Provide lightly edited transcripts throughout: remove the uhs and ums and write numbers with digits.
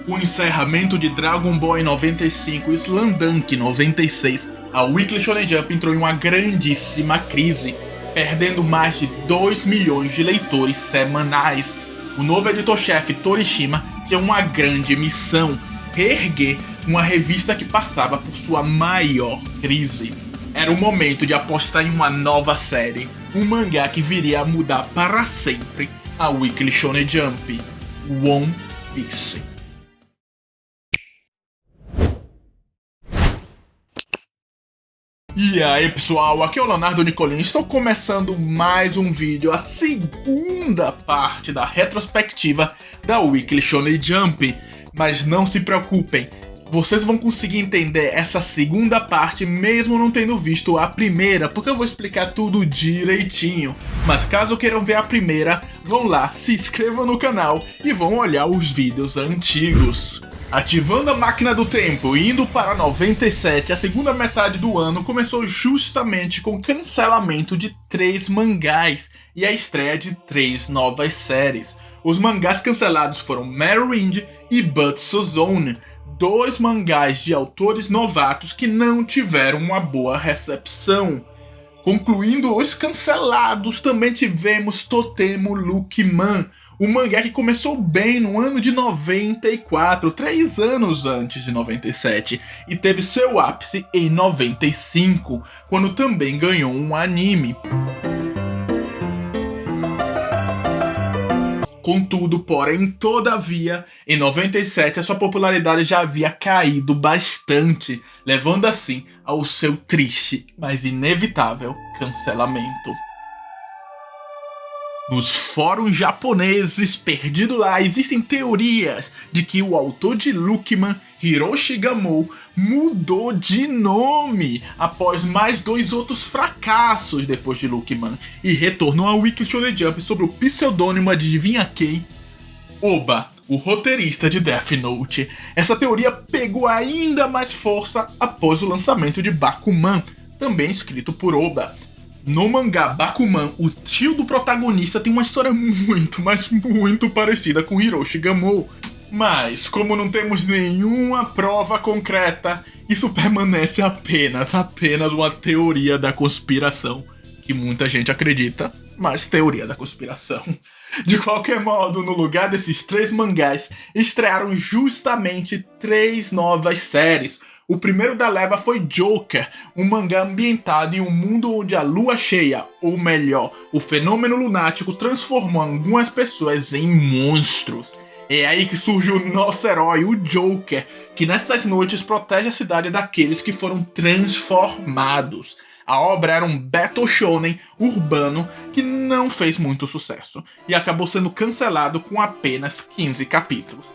O encerramento de Dragon Ball em 95 e Slam Dunk em 96, a Weekly Shonen Jump entrou em uma grandíssima crise, perdendo mais de 2 milhões de leitores semanais. O novo editor-chefe Torishima tinha uma grande missão: reerguer uma revista que passava por sua maior crise. Era o momento de apostar em uma nova série, um mangá que viria a mudar para sempre a Weekly Shonen Jump, One Piece. E aí pessoal, aqui é o Leonardo Nicolini, estou começando mais um vídeo, a segunda parte da retrospectiva da Weekly Shonen Jump. Mas não se preocupem, vocês vão conseguir entender essa segunda parte mesmo não tendo visto a primeira, porque eu vou explicar tudo direitinho. Mas caso queiram ver a primeira, vão lá, se inscrevam no canal e vão olhar os vídeos antigos. Ativando a máquina do tempo e indo para 97, a segunda metade do ano começou justamente com o cancelamento de 3 mangás e a estreia de 3 novas séries. Os mangás cancelados foram Meruind e Butsu Zone, 2 mangás de autores novatos que não tiveram uma boa recepção. Concluindo os cancelados, também tivemos Totemo Lookman, um mangá que começou bem no ano de 94, 3 anos antes de 97, e teve seu ápice em 95, quando também ganhou um anime. Contudo, porém, todavia, em 97 a sua popularidade já havia caído bastante, levando assim ao seu triste, mas inevitável cancelamento. Nos fóruns japoneses perdidos lá, existem teorias de que o autor de Lookman, Hiroshi Gamou, mudou de nome após mais 2 outros fracassos depois de Lookman e retornou ao Weekly Shonen Jump sob o pseudônimo, adivinha quem? Oba, o roteirista de Death Note. Essa teoria pegou ainda mais força após o lançamento de Bakuman, também escrito por Oba. No mangá Bakuman, o tio do protagonista tem uma história muito, mas muito parecida com Hiroshi Gamou. Mas, como não temos nenhuma prova concreta, isso permanece apenas uma teoria da conspiração, que muita gente acredita, mas teoria da conspiração. De qualquer modo, no lugar desses 3 mangás, estrearam justamente 3 novas séries. O primeiro da leva foi Joker, um mangá ambientado em um mundo onde a lua cheia, ou melhor, o fenômeno lunático, transformou algumas pessoas em monstros. É aí que surge o nosso herói, o Joker, que nessas noites protege a cidade daqueles que foram transformados. A obra era um battle shonen urbano que não fez muito sucesso, e acabou sendo cancelado com apenas 15 capítulos.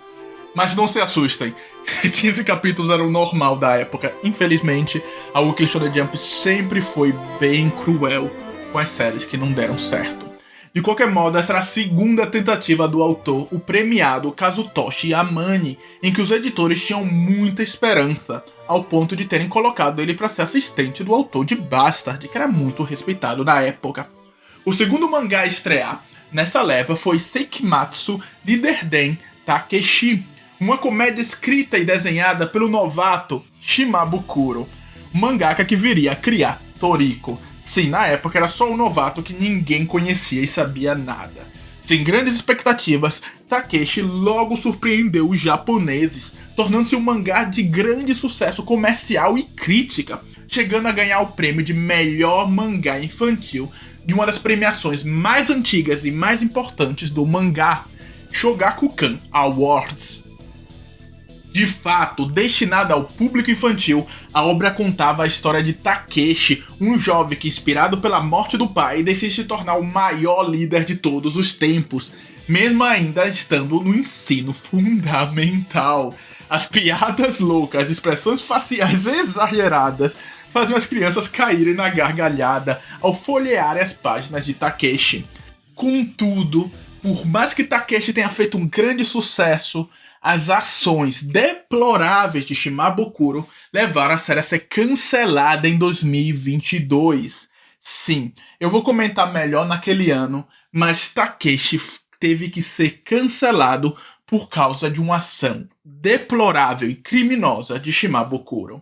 Mas não se assustem, 15 capítulos era o normal da época. Infelizmente, a Weekly Shonen Jump sempre foi bem cruel com as séries que não deram certo. De qualquer modo, essa era a segunda tentativa do autor, o premiado Kazutoshi Yamane, em que os editores tinham muita esperança, ao ponto de terem colocado ele para ser assistente do autor de Bastard, que era muito respeitado na época. O segundo mangá a estrear nessa leva foi Seikimatsu Leader-den Takeshi, uma comédia escrita e desenhada pelo novato Shimabukuro, mangaka que viria a criar Toriko. Sim, na época era só um novato que ninguém conhecia e sabia nada. Sem grandes expectativas, Takeshi logo surpreendeu os japoneses, tornando-se um mangá de grande sucesso comercial e crítica, chegando a ganhar o prêmio de melhor mangá infantil de uma das premiações mais antigas e mais importantes do mangá, Shogakukan Awards. De fato, destinada ao público infantil, a obra contava a história de Takeshi, um jovem que, inspirado pela morte do pai, decide se tornar o maior líder de todos os tempos, mesmo ainda estando no ensino fundamental. As piadas loucas, expressões faciais exageradas, faziam as crianças caírem na gargalhada ao folhearem as páginas de Takeshi. Contudo, por mais que Takeshi tenha feito um grande sucesso, as ações deploráveis de Shimabukuro levaram a série a ser cancelada em 2022. Sim, eu vou comentar melhor naquele ano, mas Takeshi teve que ser cancelado por causa de uma ação deplorável e criminosa de Shimabukuro.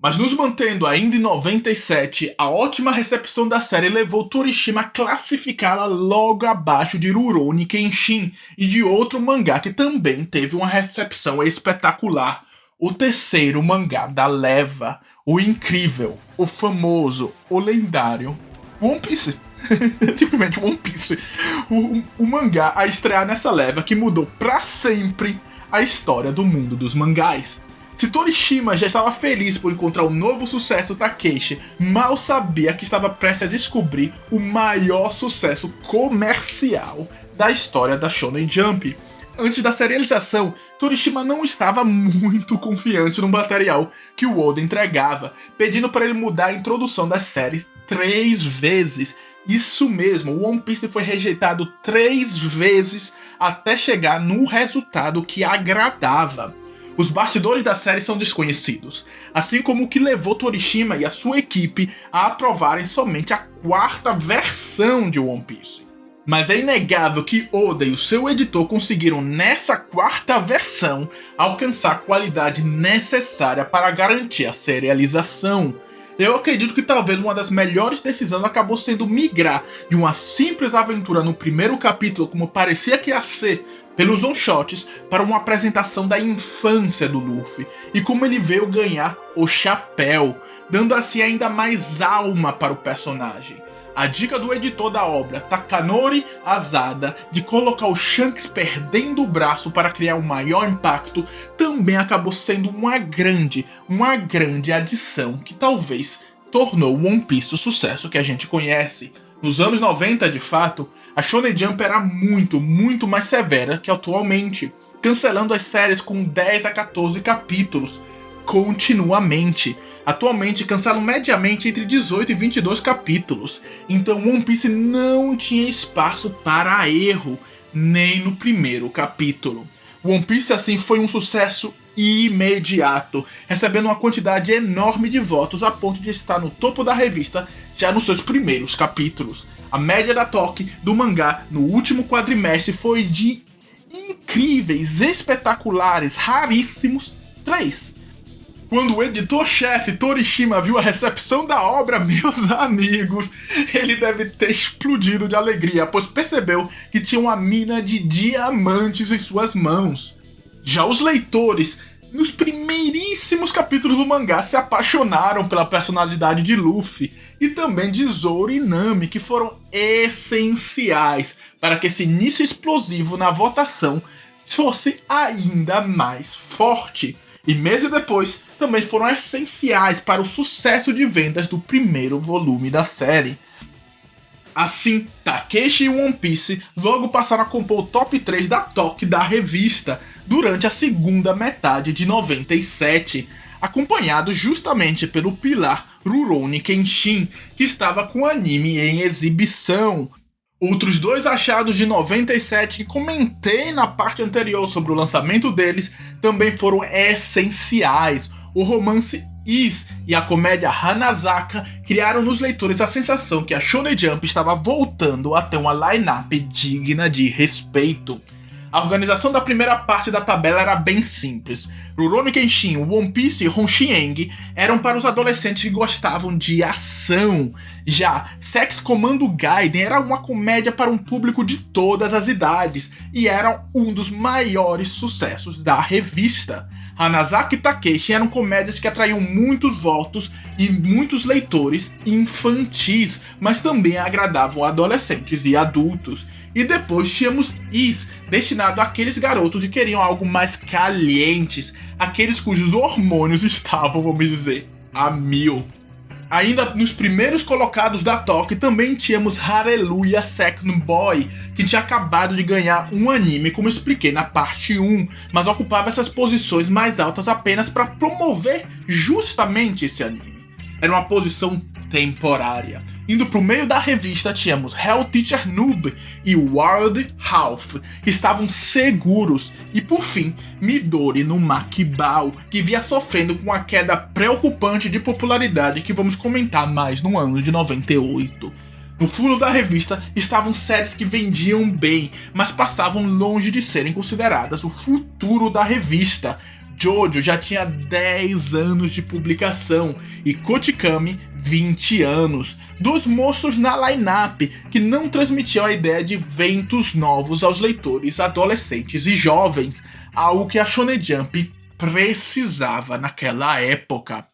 Mas nos mantendo ainda em 97, a ótima recepção da série levou Torishima a classificá-la logo abaixo de Rurouni Kenshin e de outro mangá que também teve uma recepção espetacular, o terceiro mangá da leva, o incrível, o famoso, o lendário One Piece. Simplesmente One Piece. O mangá a estrear nessa leva que mudou pra sempre a história do mundo dos mangás. Se Torishima já estava feliz por encontrar o novo sucesso Takeshi, mal sabia que estava prestes a descobrir o maior sucesso comercial da história da Shonen Jump. Antes da serialização, Torishima não estava muito confiante no material que o Oda entregava, pedindo para ele mudar a introdução das séries 3 vezes. Isso mesmo, o One Piece foi rejeitado 3 vezes até chegar no resultado que agradava. Os bastidores da série são desconhecidos, assim como o que levou Torishima e a sua equipe a aprovarem somente a 4ª versão de One Piece. Mas é inegável que Oda e o seu editor conseguiram nessa 4ª versão alcançar a qualidade necessária para garantir a serialização. Eu acredito que talvez uma das melhores decisões acabou sendo migrar de uma simples aventura no primeiro capítulo, como parecia que ia ser, pelos one-shots, para uma apresentação da infância do Luffy e como ele veio ganhar o chapéu, dando assim ainda mais alma para o personagem. A dica do editor da obra, Takanori Asada, de colocar o Shanks perdendo o braço para criar um maior impacto, também acabou sendo uma grande adição que talvez tornou o One Piece o sucesso que a gente conhece. Nos anos 90, de fato, a Shonen Jump era muito mais severa que atualmente, cancelando as séries com 10 a 14 capítulos continuamente. Atualmente cancelam mediamente entre 18 e 22 capítulos, então One Piece não tinha espaço para erro, nem no primeiro capítulo. One Piece assim foi um sucesso imediato, recebendo uma quantidade enorme de votos a ponto de estar no topo da revista já nos seus primeiros capítulos. A média da Toque do mangá no último quadrimestre foi de incríveis, espetaculares, raríssimos 3. Quando o editor-chefe Torishima viu a recepção da obra, meus amigos, ele deve ter explodido de alegria, pois percebeu que tinha uma mina de diamantes em suas mãos. Já os leitores, nos primeiríssimos capítulos do mangá, se apaixonaram pela personalidade de Luffy e também de Zoro e Nami, que foram essenciais para que esse início explosivo na votação fosse ainda mais forte. E meses depois, também foram essenciais para o sucesso de vendas do primeiro volume da série. Assim, Takeshi e One Piece logo passaram a compor o top 3 da Toque da revista durante a segunda metade de 97, acompanhado justamente pelo pilar Rurouni Kenshin, que estava com o anime em exibição. Outros 2 achados de 97 que comentei na parte anterior sobre o lançamento deles também foram essenciais. O romance Is e a comédia Hanazaka criaram nos leitores a sensação que a Shonen Jump estava voltando a ter uma line-up digna de respeito. A organização da primeira parte da tabela era bem simples. Rurouni Kenshin, One Piece e Honshin eram para os adolescentes que gostavam de ação. Já Sex Commando Gaiden era uma comédia para um público de todas as idades e era um dos maiores sucessos da revista. Hanazaka e Takeshi eram comédias que atraíam muitos votos e muitos leitores infantis, mas também agradavam adolescentes e adultos. E depois tínhamos Is, destinado àqueles garotos que queriam algo mais calientes, aqueles cujos hormônios estavam, vamos dizer, a 1000. Ainda nos primeiros colocados da Toque também tínhamos Hallelujah Second Boy, que tinha acabado de ganhar um anime, como expliquei na parte 1, mas ocupava essas posições mais altas apenas para promover justamente esse anime. Era uma posição temporária. Indo pro meio da revista tínhamos Hell Teacher Noob e Wild Half, que estavam seguros, e por fim Midori no Makibao, que vinha sofrendo com uma queda preocupante de popularidade que vamos comentar mais no ano de 98. No fundo da revista estavam séries que vendiam bem, mas passavam longe de serem consideradas o futuro da revista. Jojo já tinha 10 anos de publicação e Kotikami 20 anos. Dois monstros na line-up que não transmitiam a ideia de ventos novos aos leitores adolescentes e jovens, algo que a Shonen Jump precisava naquela época.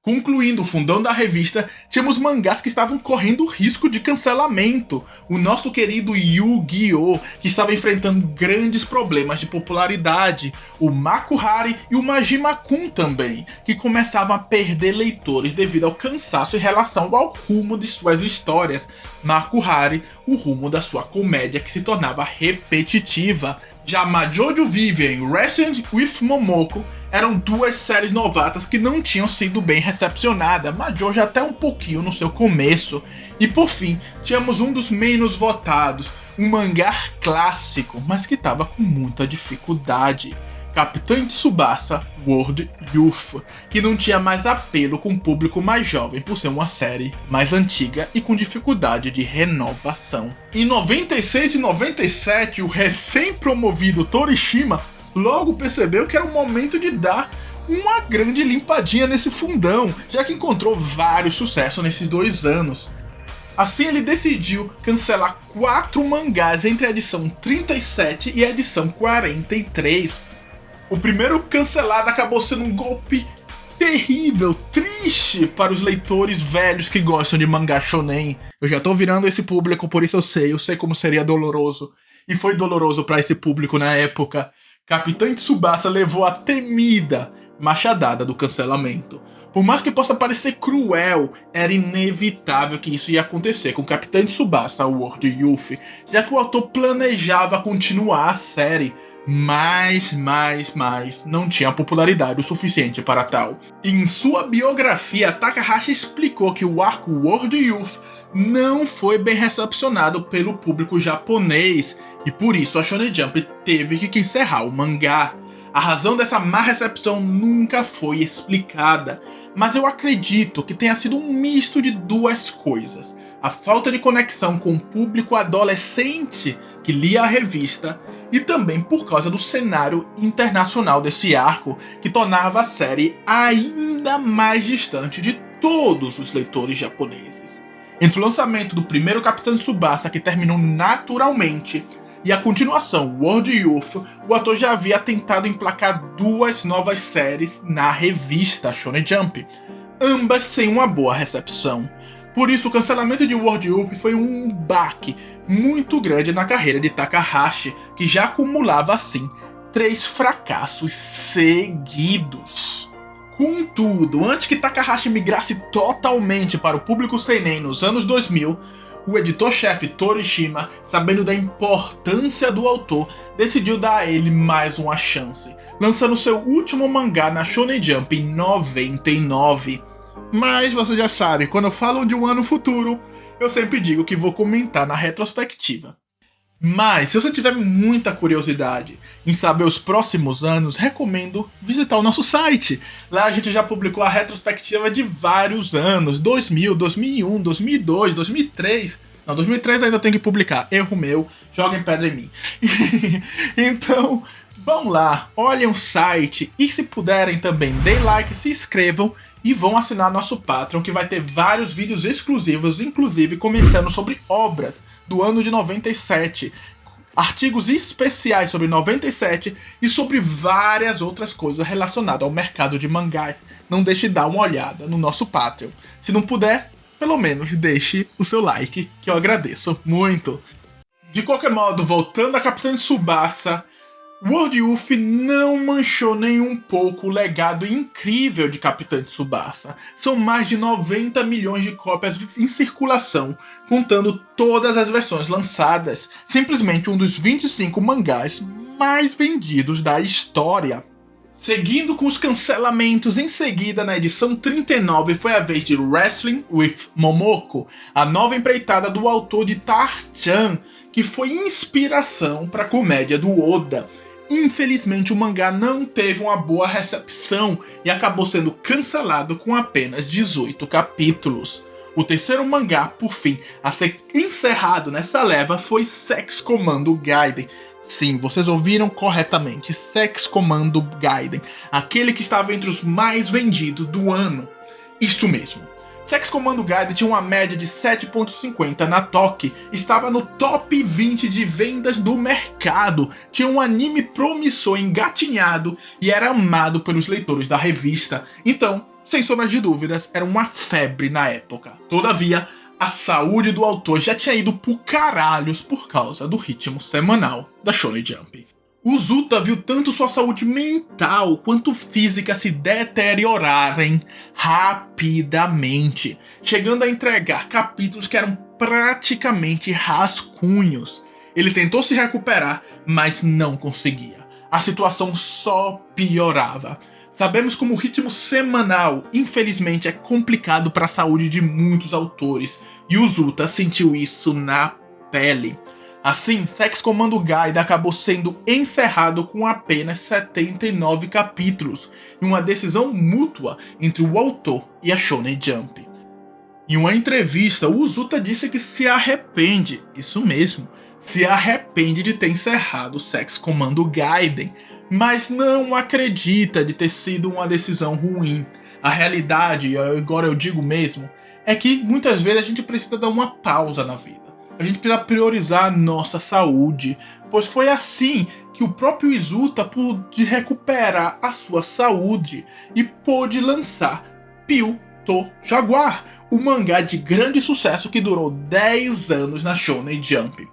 Concluindo o fundão da revista, tínhamos mangás que estavam correndo risco de cancelamento. O nosso querido Yu-Gi-Oh! Que estava enfrentando grandes problemas de popularidade. O Makuhari e o Majima-kun também, que começavam a perder leitores devido ao cansaço em relação ao rumo de suas histórias. Makuhari, o rumo da sua comédia que se tornava repetitiva. Já Majojo Vivian e Wrestling with Momoko eram duas séries novatas que não tinham sido bem recepcionadas, Majojo até um pouquinho no seu começo. E por fim, tínhamos um dos menos votados, um mangá clássico, mas que estava com muita dificuldade. Capitã Tsubasa World Youth, que não tinha mais apelo com o público mais jovem por ser uma série mais antiga e com dificuldade de renovação. Em 96 e 97, o recém-promovido Torishima logo percebeu que era o momento de dar uma grande limpadinha nesse fundão, já que encontrou vários sucessos nesses 2 anos. Assim, ele decidiu cancelar 4 mangás entre a edição 37 e a edição 43. O primeiro cancelado acabou sendo um golpe terrível, triste para os leitores velhos que gostam de mangá shonen. Eu já tô virando esse público, por isso eu sei como seria doloroso. E foi doloroso para esse público na época. Capitã Tsubasa levou a temida machadada do cancelamento. Por mais que possa parecer cruel, era inevitável que isso ia acontecer com Capitã Tsubasa World Youth, já que o autor planejava continuar a série, mas não tinha popularidade o suficiente para tal. Em sua biografia, Takahashi explicou que o arco World Youth não foi bem recepcionado pelo público japonês, e por isso a Shonen Jump teve que encerrar o mangá. A razão dessa má recepção nunca foi explicada, mas eu acredito que tenha sido um misto de duas coisas. A falta de conexão com o público adolescente que lia a revista e também por causa do cenário internacional desse arco, que tornava a série ainda mais distante de todos os leitores japoneses. Entre o lançamento do primeiro Capitã Tsubasa, que terminou naturalmente, e a continuação, World Youth, o ator já havia tentado emplacar 2 novas séries na revista Shonen Jump, ambas sem uma boa recepção. Por isso, o cancelamento de World Youth foi um baque muito grande na carreira de Takahashi, que já acumulava assim 3 fracassos seguidos. Contudo, antes que Takahashi migrasse totalmente para o público seinen nos anos 2000, o editor-chefe Torishima, sabendo da importância do autor, decidiu dar a ele mais uma chance, lançando seu último mangá na Shonen Jump em 99. Mas você já sabe, quando eu falo de um ano futuro, eu sempre digo que vou comentar na retrospectiva. Mas, se você tiver muita curiosidade em saber os próximos anos, recomendo visitar o nosso site. Lá a gente já publicou a retrospectiva de vários anos, 2000, 2001, 2002, 2003... Não, 2003 ainda tem que publicar, erro meu, joguem pedra em mim. Então, vão lá, olhem o site e se puderem também, deem like, se inscrevam e vão assinar nosso Patreon, que vai ter vários vídeos exclusivos, inclusive comentando sobre obras do ano de 97, artigos especiais sobre 97 e sobre várias outras coisas relacionadas ao mercado de mangás. Não deixe de dar uma olhada no nosso Patreon. Se não puder, pelo menos deixe o seu like, que eu agradeço muito. De qualquer modo, voltando a Capitã Tsubasa, World Youth não manchou nem um pouco o legado incrível de Capitã Tsubasa. São mais de 90 milhões de cópias em circulação, contando todas as versões lançadas. Simplesmente um dos 25 mangás mais vendidos da história. Seguindo com os cancelamentos, em seguida, na edição 39, foi a vez de Wrestling with Momoko, a nova empreitada do autor de Tar-chan, que foi inspiração para a comédia do Oda. Infelizmente, o mangá não teve uma boa recepção e acabou sendo cancelado com apenas 18 capítulos. O terceiro mangá, por fim, a ser encerrado nessa leva foi Sex Commando Gaiden. Sim, vocês ouviram corretamente, Sex Commando Gaiden, aquele que estava entre os mais vendidos do ano. Isso mesmo. Sex Commando Gaiden tinha uma média de 7.50 na Toki, estava no top 20 de vendas do mercado, tinha um anime promissor engatinhado e era amado pelos leitores da revista. Então, sem sombra de dúvidas, era uma febre na época. Todavia, a saúde do autor já tinha ido por caralhos por causa do ritmo semanal da Shonen Jump. O Uzuta viu tanto sua saúde mental quanto física se deteriorarem rapidamente, chegando a entregar capítulos que eram praticamente rascunhos. Ele tentou se recuperar, mas não conseguia. A situação só piorava. Sabemos como o ritmo semanal, infelizmente, é complicado para a saúde de muitos autores, e o Uzuta sentiu isso na pele. Assim, Sex Commando Gaiden acabou sendo encerrado com apenas 79 capítulos, em uma decisão mútua entre o autor e a Shonen Jump. Em uma entrevista, o Uzuta disse que se arrepende, isso mesmo, se arrepende de ter encerrado Sex Commando Gaiden, mas não acredita de ter sido uma decisão ruim. A realidade, agora eu digo mesmo, é que muitas vezes a gente precisa dar uma pausa na vida. A gente precisa priorizar a nossa saúde, pois foi assim que o próprio Uzuta pôde recuperar a sua saúde e pôde lançar Pio to Jaguar, o mangá de grande sucesso que durou 10 anos na Shonen Jump.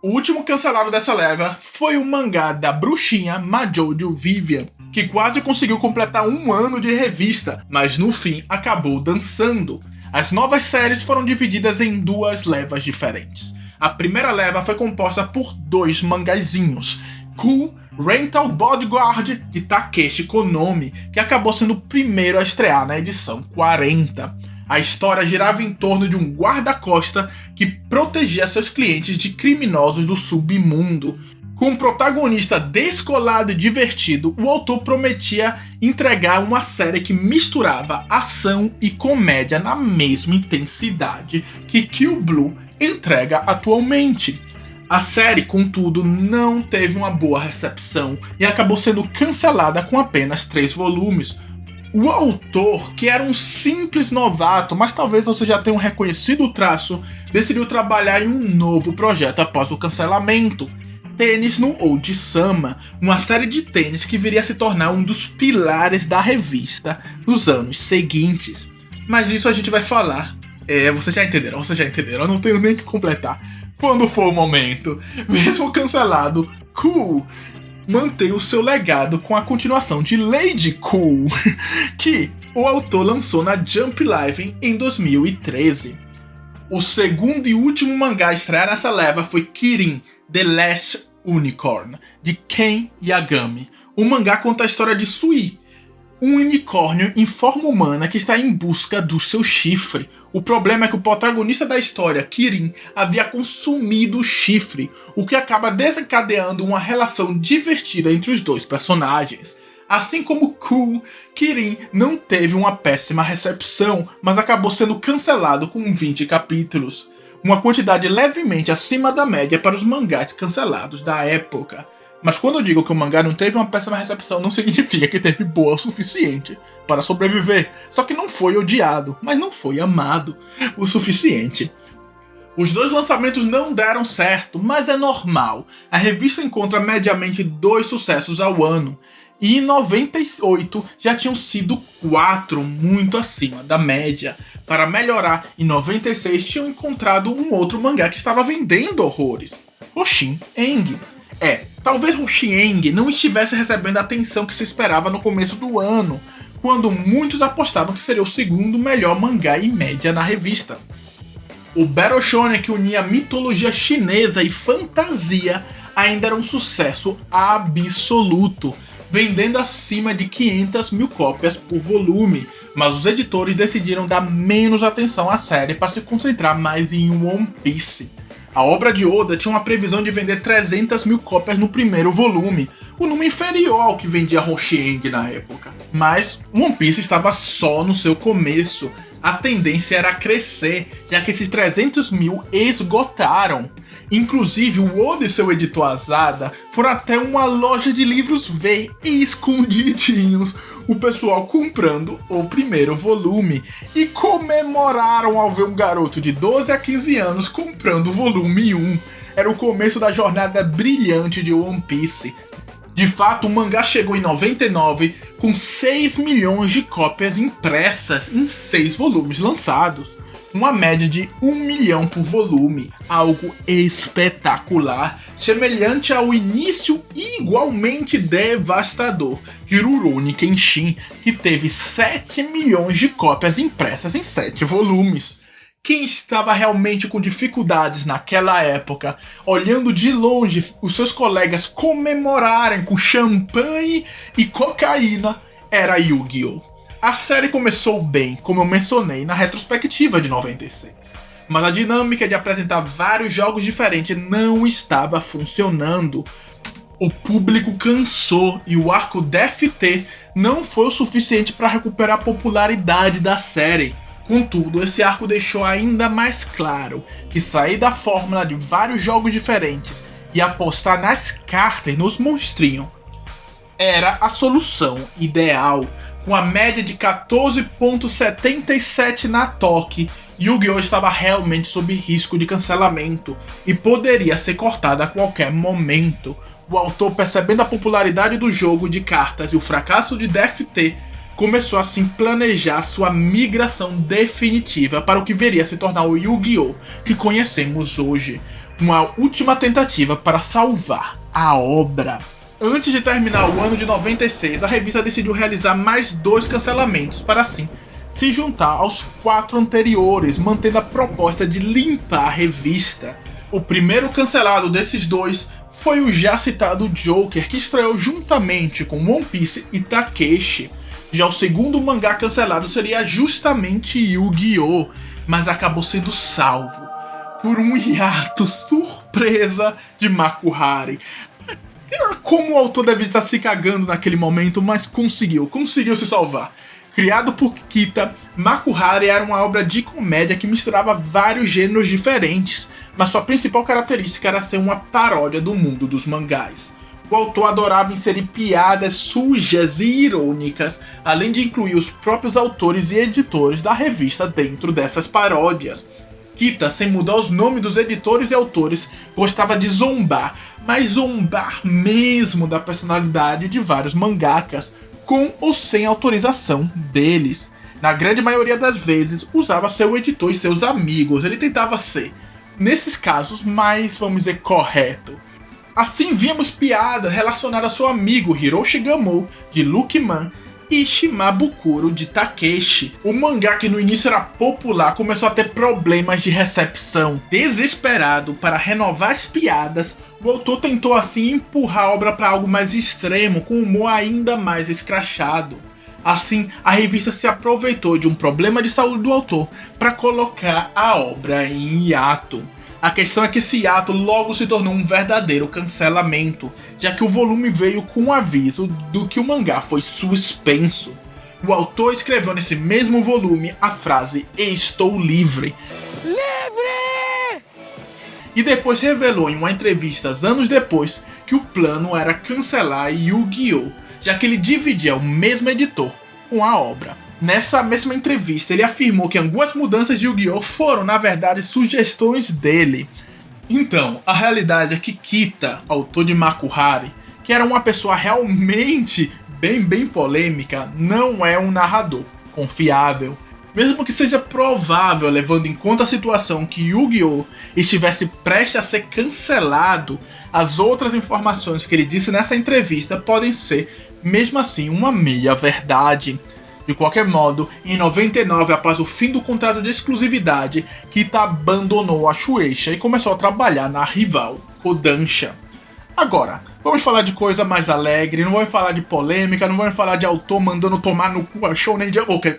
O último cancelado dessa leva foi o mangá da bruxinha Majoujo Vivian, que quase conseguiu completar 1 ano de revista, mas no fim acabou dançando. As novas séries foram divididas em 2 levas diferentes. A primeira leva foi composta por 2 mangazinhos, Cool Rental Bodyguard de Takeshi Konomi, que acabou sendo o primeiro a estrear na edição 40. A história girava em torno de um guarda-costa que protegia seus clientes de criminosos do submundo. Com um protagonista descolado e divertido, o autor prometia entregar uma série que misturava ação e comédia na mesma intensidade que Kill Blue entrega atualmente. A série, contudo, não teve uma boa recepção e acabou sendo cancelada com apenas 3 volumes. O autor, que era um simples novato, mas talvez você já tenha reconhecido o traço, decidiu trabalhar em um novo projeto após o cancelamento. Tênis no Oji-sama, uma série de tênis que viria a se tornar um dos pilares da revista nos anos seguintes. Mas isso a gente vai falar. Vocês já entenderam, eu não tenho nem que completar. Quando for o momento, mesmo cancelado, Cool mantém o seu legado com a continuação de Lady Cool, que o autor lançou na Jump Live em 2013. O segundo e último mangá a estrear nessa leva foi Kirin, The Last Unicorn, de Ken Yagami. O mangá conta a história de Sui, um unicórnio em forma humana que está em busca do seu chifre. O problema é que o protagonista da história, Kirin, havia consumido o chifre, o que acaba desencadeando uma relação divertida entre os 2 personagens. Assim como Cool, Kirin não teve uma péssima recepção, mas acabou sendo cancelado com 20 capítulos. Uma quantidade levemente acima da média para os mangás cancelados da época. Mas quando eu digo que o mangá não teve uma péssima recepção, não significa que teve boa o suficiente para sobreviver. Só que não foi odiado, mas não foi amado o suficiente. Os 2 lançamentos não deram certo, mas é normal. A revista encontra mediamente 2 sucessos ao ano. E em 98 já tinham sido 4, muito acima da média. Para melhorar, em 96 tinham encontrado um outro mangá que estava vendendo horrores, Hoshin Eng. Talvez Hoshin Eng não estivesse recebendo a atenção que se esperava no começo do ano, quando muitos apostavam que seria o segundo melhor mangá em média na revista. O Battle Shonen, que unia mitologia chinesa e fantasia, ainda era um sucesso absoluto, vendendo acima de 500 mil cópias por volume, mas os editores decidiram dar menos atenção à série para se concentrar mais em One Piece. A obra de Oda tinha uma previsão de vender 300 mil cópias no primeiro volume, um número inferior ao que vendia Hoshin Eng na época. Mas One Piece estava só no seu começo. a tendência era crescer, já que esses 300 mil esgotaram. Inclusive, o Oda e seu editor Azada foram até uma loja de livros ver e escondidinhos o pessoal comprando o primeiro volume e comemoraram ao ver um garoto de 12 a 15 anos comprando o volume 1. Era o começo da jornada brilhante de One Piece. De fato, o mangá chegou em 99 com 6 milhões de cópias impressas em 6 volumes lançados. Uma média de 1 milhão por volume, algo espetacular, semelhante ao início e igualmente devastador de Rurouni Kenshin, que teve 7 milhões de cópias impressas em 7 volumes. Quem estava realmente com dificuldades naquela época, olhando de longe os seus colegas comemorarem com champanhe e cocaína, era Yu-Gi-Oh! A série começou bem, como eu mencionei na retrospectiva de 96. Mas a dinâmica de apresentar vários jogos diferentes não estava funcionando. O público cansou e o arco DFT não foi o suficiente para recuperar a popularidade da série. Contudo, esse arco deixou ainda mais claro que sair da fórmula de vários jogos diferentes e apostar nas cartas e nos monstrinhos era a solução ideal. Com a média de 14.77 na Toque, Yu-Gi-Oh! Estava realmente sob risco de cancelamento e poderia ser cortada a qualquer momento. O autor, percebendo a popularidade do jogo de cartas e o fracasso de DFT, começou assim a planejar sua migração definitiva para o que viria a se tornar o Yu-Gi-Oh! Que conhecemos hoje. Uma última tentativa para salvar a obra. Antes de terminar o ano de 96, a revista decidiu realizar mais 2 cancelamentos para assim se juntar aos 4 anteriores, mantendo a proposta de limpar a revista. O primeiro cancelado desses 2 foi o já citado Joker, que estreou juntamente com One Piece e Takeshi. Já o segundo mangá cancelado seria justamente Yu-Gi-Oh!, mas acabou sendo salvo por um hiato surpresa de Makuhari. Como o autor deve estar se cagando naquele momento, mas conseguiu se salvar. Criado por Kita, Makuhari era uma obra de comédia que misturava vários gêneros diferentes, mas sua principal característica era ser uma paródia do mundo dos mangás. O autor adorava inserir piadas sujas e irônicas, além de incluir os próprios autores e editores da revista dentro dessas paródias. Kita, sem mudar os nomes dos editores e autores, gostava de zombar, mas zombar mesmo da personalidade de vários mangakas, com ou sem autorização deles. Na grande maioria das vezes, usava seu editor e seus amigos, ele tentava ser, nesses casos, mais, vamos dizer, correto. Assim, víamos piadas relacionadas ao seu amigo Hiroshi Gamou, de Lookman, e Shimabukuro de Takeshi. O mangá, que no início era popular, começou a ter problemas de recepção. Desesperado para renovar as piadas, o autor tentou assim empurrar a obra para algo mais extremo, com humor ainda mais escrachado. Assim, a revista se aproveitou de um problema de saúde do autor para colocar a obra em hiato. A questão é que esse hiato logo se tornou um verdadeiro cancelamento, já que o volume veio com um aviso do que o mangá foi suspenso. O autor escreveu nesse mesmo volume a frase "Estou livre". Livre! E depois revelou em uma entrevista anos depois que o plano era cancelar Yu-Gi-Oh!, já que ele dividia o mesmo editor com a obra. Nessa mesma entrevista, ele afirmou que algumas mudanças de Yu-Gi-Oh! Foram, na verdade, sugestões dele. Então, a realidade é que Kita, autor de Makuhari, que era uma pessoa realmente bem polêmica, não é um narrador confiável. Mesmo que seja provável, levando em conta a situação que Yu-Gi-Oh! Estivesse prestes a ser cancelado, as outras informações que ele disse nessa entrevista podem ser, mesmo assim, uma meia-verdade. De qualquer modo, em 99, após o fim do contrato de exclusividade, Kita abandonou a Shueisha e começou a trabalhar na rival, Kodansha. Agora, vamos falar de coisa mais alegre, não vamos falar de polêmica, não vamos falar de autor mandando tomar no cu a Shonen Jump.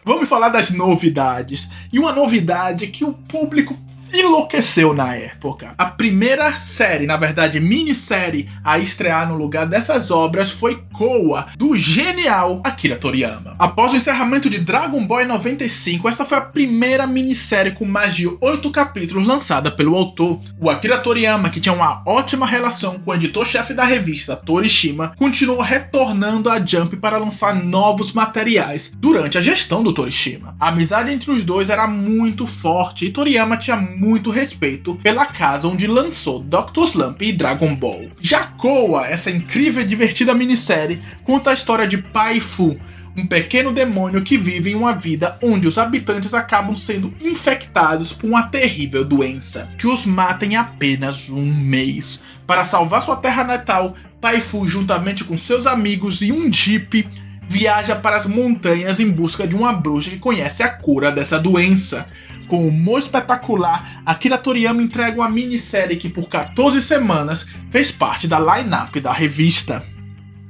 Vamos falar das novidades. E uma novidade que o público enlouqueceu na época. A primeira série, na verdade minissérie, a estrear no lugar dessas obras foi Koa, do genial Akira Toriyama. Após o encerramento de Dragon Ball em 95, essa foi a primeira minissérie com mais de 8 capítulos lançada pelo autor. O Akira Toriyama, que tinha uma ótima relação com o editor-chefe da revista, Torishima, continuou retornando à Jump para lançar novos materiais durante a gestão do Torishima. A amizade entre os dois era muito forte e Toriyama tinha muito respeito pela casa onde lançou Dr. Slump e Dragon Ball. Já Koa, essa incrível e divertida minissérie, conta a história de Pai Fu, um pequeno demônio que vive em uma vida onde os habitantes acabam sendo infectados por uma terrível doença, que os mata em apenas um mês. Para salvar sua terra natal, Pai Fu, juntamente com seus amigos e um Jeep, viaja para as montanhas em busca de uma bruxa que conhece a cura dessa doença. Com humor espetacular, Akira Toriyama entrega uma minissérie que por 14 semanas fez parte da line-up da revista.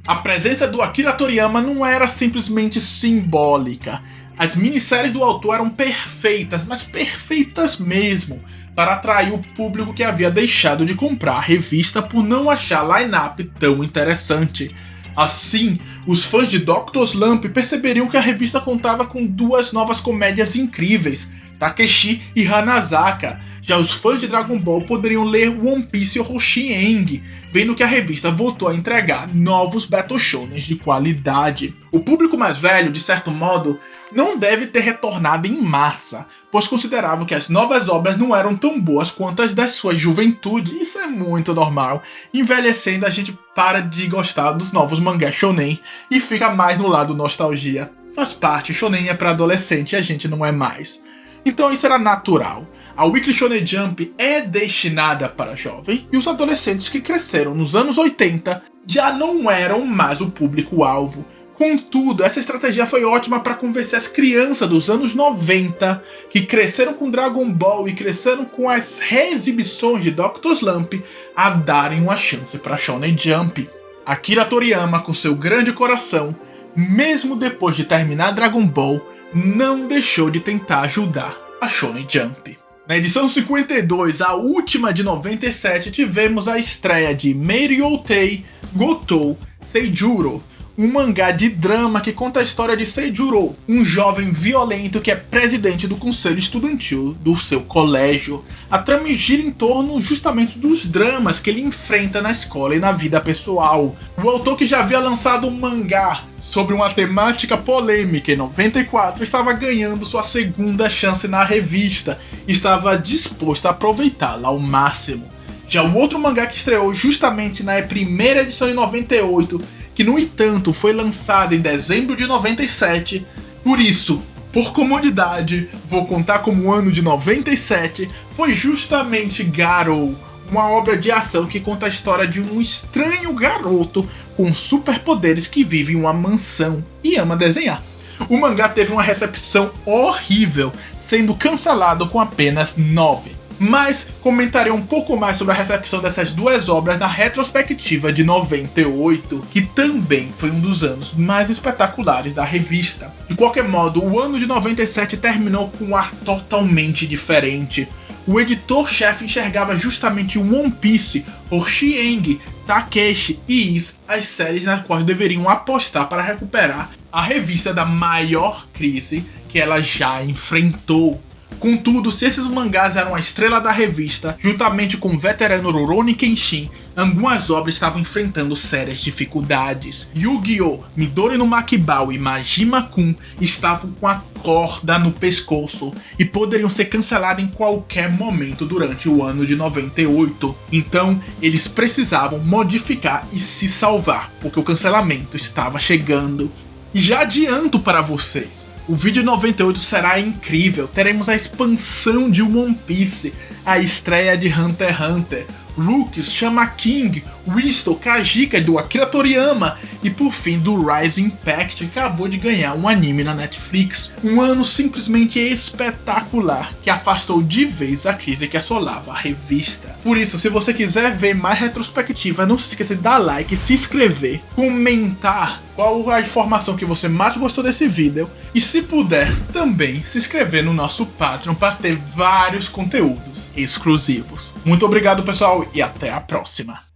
A presença do Akira Toriyama não era simplesmente simbólica. As minisséries do autor eram perfeitas, mas perfeitas mesmo, para atrair o público que havia deixado de comprar a revista por não achar a line-up tão interessante. Assim, os fãs de Dr. Slump perceberiam que a revista contava com 2 novas comédias incríveis, Takeshi e Hanazaka. Já os fãs de Dragon Ball poderiam ler One Piece ou Hoshieng, vendo que a revista voltou a entregar novos Battle Shonen de qualidade. O público mais velho, de certo modo, não deve ter retornado em massa, pois consideravam que as novas obras não eram tão boas quanto as da sua juventude. Isso é muito normal. Envelhecendo, a gente para de gostar dos novos mangás shonen e fica mais no lado nostalgia. Faz parte, shonen é para adolescente e a gente não é mais. Então isso era natural. A Weekly Shonen Jump é destinada para jovem e os adolescentes que cresceram nos anos 80 já não eram mais o público-alvo. Contudo, essa estratégia foi ótima para convencer as crianças dos anos 90 que cresceram com Dragon Ball e cresceram com as reexibições de Dr. Slump a darem uma chance para Shonen Jump. Akira Toriyama, com seu grande coração, mesmo depois de terminar Dragon Ball, não deixou de tentar ajudar a Shonen Jump. Na edição 52, a última de 97, tivemos a estreia de Meiryoutei Gotou Seijuro, um mangá de drama que conta a história de Seijuro, um jovem violento que é presidente do conselho estudantil do seu colégio. A trama gira em torno justamente dos dramas que ele enfrenta na escola e na vida pessoal. O autor, que já havia lançado um mangá sobre uma temática polêmica em 94, estava ganhando sua segunda chance na revista e estava disposto a aproveitá-la ao máximo. Já o outro mangá que estreou justamente na primeira edição de 98, que no entanto foi lançado em dezembro de 97, por isso, por comodidade, vou contar como o ano de 97, foi justamente Garou, uma obra de ação que conta a história de um estranho garoto com superpoderes que vive em uma mansão e ama desenhar. O mangá teve uma recepção horrível, sendo cancelado com apenas 9. Mas comentarei um pouco mais sobre a recepção dessas 2 obras na retrospectiva de 98, que também foi um dos anos mais espetaculares da revista. De qualquer modo, o ano de 97 terminou com um ar totalmente diferente. O editor-chefe enxergava justamente One Piece, Hoshieng, Takeshi e Is as séries nas quais deveriam apostar para recuperar a revista da maior crise que ela já enfrentou. Contudo, se esses mangás eram a estrela da revista, juntamente com o veterano Rurouni Kenshin, algumas obras estavam enfrentando sérias dificuldades. Yu-Gi-Oh!, Midori no Makibao e Majima-kun estavam com a corda no pescoço e poderiam ser canceladas em qualquer momento durante o ano de 98. Então, eles precisavam modificar e se salvar, porque o cancelamento estava chegando. E já adianto para vocês, o vídeo 98 será incrível. Teremos a expansão de One Piece, a estreia de Hunter x Hunter, Rooks, Chama King, Whistle, Kajika do Akira Toriyama e por fim do Rise Impact, que acabou de ganhar um anime na Netflix. Um ano simplesmente espetacular, que afastou de vez a crise que assolava a revista. Por isso, se você quiser ver mais retrospectiva, não se esqueça de dar like, se inscrever, comentar qual a informação que você mais gostou desse vídeo e, se puder, também se inscrever no nosso Patreon para ter vários conteúdos exclusivos. Muito obrigado, pessoal, e até a próxima!